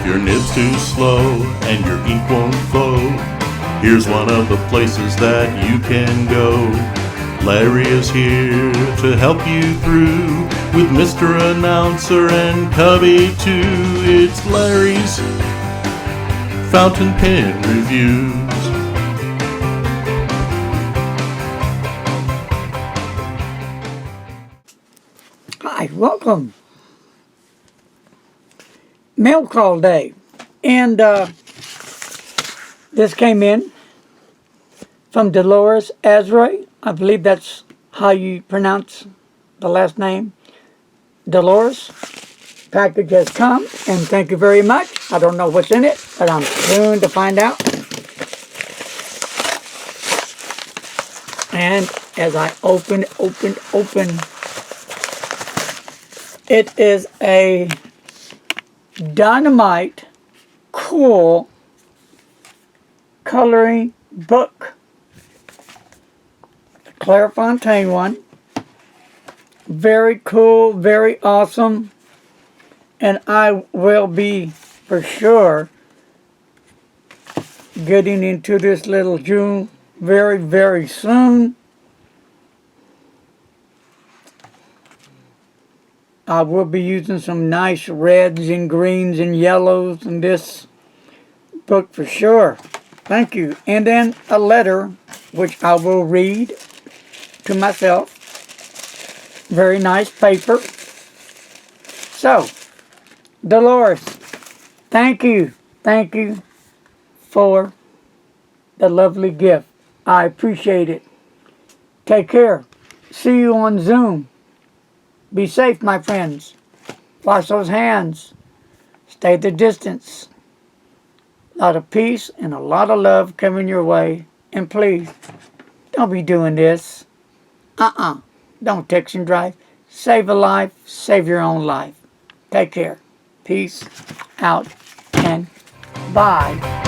your nib's too slow and your ink won't flow, here's one of the places that you can go. Larry is here to help you through with Mr. Announcer and Cubby too. It's Larry's Fountain Pen Reviews. Hi, welcome. Mail call day. And this came in from Dolores Azray. I believe that's how you pronounce the last name. Dolores. Package has come, and thank you very much. I don't know what's in it, but I'm soon to find out. And as I open, it is a dynamite cool coloring book. The Clairefontaine one. Very cool, very awesome. And I will be, for sure, getting into this little June very, very soon. I will be using some nice reds and greens and yellows in this book for sure. Thank you. And then a letter, which I will read to myself. Very nice paper. So, Dolores, thank you for the lovely gift. I appreciate it. Take care. See you on Zoom. Be safe, my friends. Wash those hands. Stay the distance. A lot of peace and a lot of love coming your way. And please, don't be doing this. Don't text and drive. Save a life. Save your own life. Take care. Peace out and bye.